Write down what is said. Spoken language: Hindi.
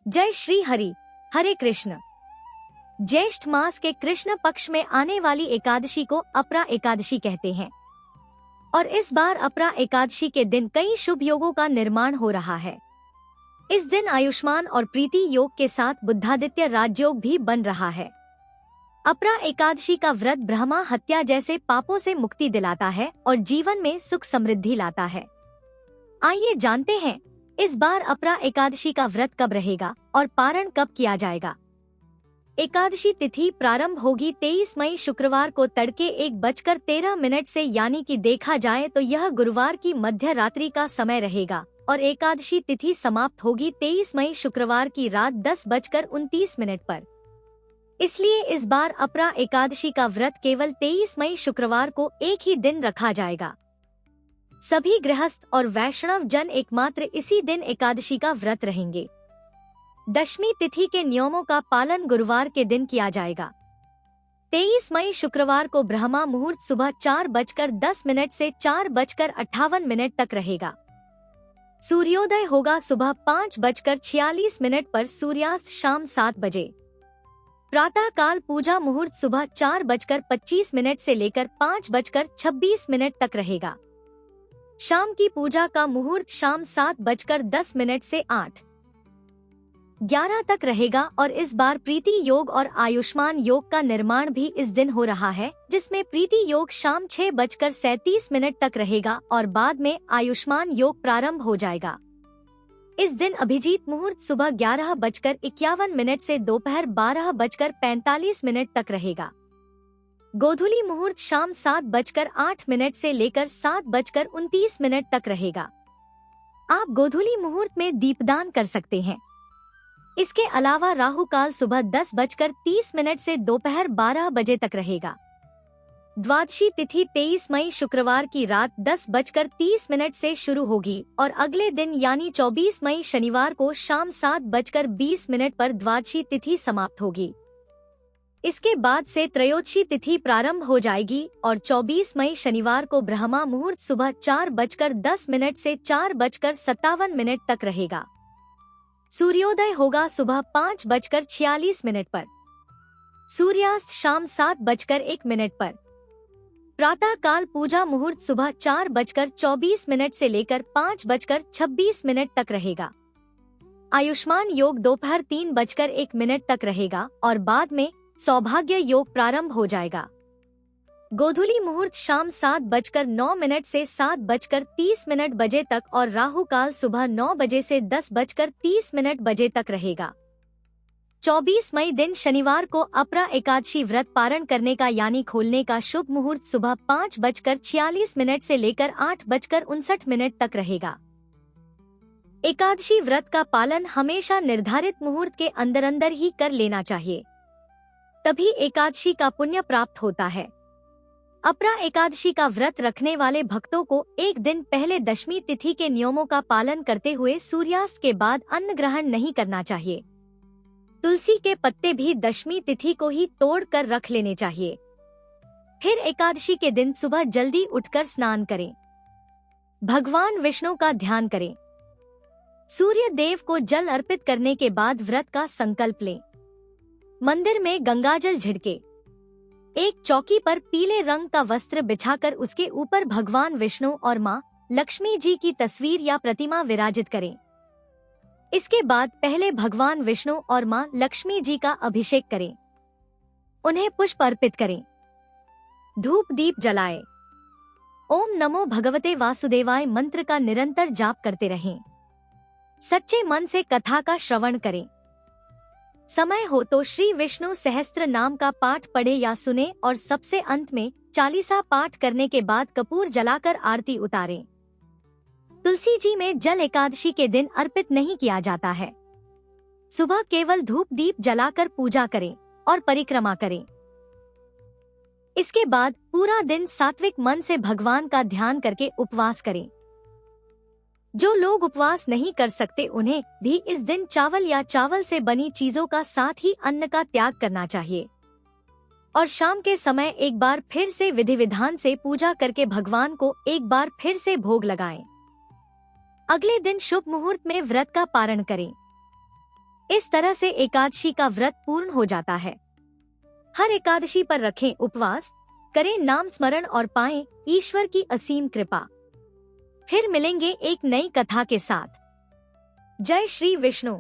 जय श्री हरि। हरे कृष्ण। ज्येष्ठ मास के कृष्ण पक्ष में आने वाली एकादशी को अपरा एकादशी कहते हैं और इस बार अपरा एकादशी के दिन कई शुभ योगों का निर्माण हो रहा है। इस दिन आयुष्मान और प्रीति योग के साथ बुद्धादित्य राजयोग भी बन रहा है। अपरा एकादशी का व्रत ब्रह्मा हत्या जैसे पापों से मुक्ति दिलाता है और जीवन में सुख समृद्धि लाता है। आइए जानते हैं इस बार अपरा एकादशी का व्रत कब रहेगा और पारण कब किया जाएगा। एकादशी तिथि प्रारंभ होगी 23 मई शुक्रवार को तड़के 1:13 से, यानी कि देखा जाए तो यह गुरुवार की मध्य रात्रि का समय रहेगा और एकादशी तिथि समाप्त होगी 23 मई शुक्रवार की रात 10:29 पर। इसलिए इस बार अपरा एकादशी का व्रत केवल 23 मई शुक्रवार को एक ही दिन रखा जाएगा। सभी गृहस्थ और वैष्णव जन एकमात्र इसी दिन एकादशी का व्रत रहेंगे। दशमी तिथि के नियमों का पालन गुरुवार के दिन किया जाएगा। 23 मई शुक्रवार को ब्रह्मा मुहूर्त सुबह 4:10 से 4:58 तक रहेगा। सूर्योदय होगा सुबह 5:46 पर, सूर्यास्त शाम 7 बजे। प्रातः काल पूजा मुहूर्त सुबह 4:25 से लेकर 5:26 तक रहेगा। शाम की पूजा का मुहूर्त शाम 7:10 से 8:11 तक रहेगा और इस बार प्रीति योग और आयुष्मान योग का निर्माण भी इस दिन हो रहा है, जिसमें प्रीति योग शाम 6:37 तक रहेगा और बाद में आयुष्मान योग प्रारंभ हो जाएगा। इस दिन अभिजीत मुहूर्त सुबह 11:51 से दोपहर 12:45 तक रहेगा। गोधूली मुहूर्त शाम 7:08 से लेकर 7:29 तक रहेगा। आप गोधूली मुहूर्त में दीपदान कर सकते हैं। इसके अलावा राहु काल सुबह 10:30 से दोपहर 12 बजे तक रहेगा। द्वादशी तिथि 23 मई शुक्रवार की रात 10:30 से शुरू होगी और अगले दिन यानी 24 मई शनिवार को शाम 7:20 पर द्वादशी तिथि समाप्त होगी। इसके बाद से त्रयोदशी तिथि प्रारंभ हो जाएगी और 24 मई शनिवार को ब्रह्मा मुहूर्त सुबह 4:10 से 4:57 तक रहेगा। सूर्योदय होगा सुबह 5:46 पर। सूर्यास्त शाम 7:01 पर। प्रातः काल पूजा मुहूर्त सुबह 4:24 से लेकर 5:26 तक रहेगा। आयुष्मान योग दोपहर 3:01 तक रहेगा और बाद में सौभाग्य योग प्रारंभ हो जाएगा। गोधूली मुहूर्त शाम 7:09 से 7:30 बजे तक और राहु काल सुबह 9 बजे से 10:30 बजे तक रहेगा। 24 मई दिन शनिवार को अपरा एकादशी व्रत पारण करने का यानी खोलने का शुभ मुहूर्त सुबह 5:46 से लेकर 8:59 तक रहेगा। एकादशी व्रत का पालन हमेशा निर्धारित मुहूर्त के अंदर ही कर लेना चाहिए, तभी एकादशी का पुण्य प्राप्त होता है। अपरा एकादशी का व्रत रखने वाले भक्तों को एक दिन पहले दशमी तिथि के नियमों का पालन करते हुए सूर्यास्त के बाद अन्न ग्रहण नहीं करना चाहिए। तुलसी के पत्ते भी दशमी तिथि को ही तोड़ कर रख लेने चाहिए। फिर एकादशी के दिन सुबह जल्दी उठकर स्नान करें। भगवान विष्णु का ध्यान करें। सूर्य देव को जल अर्पित करने के बाद व्रत का संकल्प लें। मंदिर में गंगाजल छिड़के। एक चौकी पर पीले रंग का वस्त्र बिछाकर उसके ऊपर भगवान विष्णु और मां लक्ष्मी जी की तस्वीर या प्रतिमा विराजित करें। इसके बाद पहले भगवान विष्णु और मां लक्ष्मी जी का अभिषेक करें। उन्हें पुष्प अर्पित करें। धूप दीप जलाएं। ओम नमो भगवते वासुदेवाय मंत्र का निरंतर जाप करते रहें। सच्चे मन से कथा का श्रवण करें। समय हो तो श्री विष्णु सहस्त्र नाम का पाठ पढ़े या सुने और सबसे अंत में चालीसा पाठ करने के बाद कपूर जलाकर आरती उतारें। तुलसी जी में जल एकादशी के दिन अर्पित नहीं किया जाता है। सुबह केवल धूप दीप जलाकर पूजा करें और परिक्रमा करें। इसके बाद पूरा दिन सात्विक मन से भगवान का ध्यान करके उपवास करें। जो लोग उपवास नहीं कर सकते उन्हें भी इस दिन चावल या चावल से बनी चीजों का साथ ही अन्न का त्याग करना चाहिए और शाम के समय एक बार फिर से विधि विधान से पूजा करके भगवान को एक बार फिर से भोग लगाएं। अगले दिन शुभ मुहूर्त में व्रत का पारण करें। इस तरह से एकादशी का व्रत पूर्ण हो जाता है। हर एकादशी पर रखें उपवास, करें नाम स्मरण और पाएं ईश्वर की असीम कृपा। फिर मिलेंगे एक नई कथा के साथ। जय श्री विष्णु।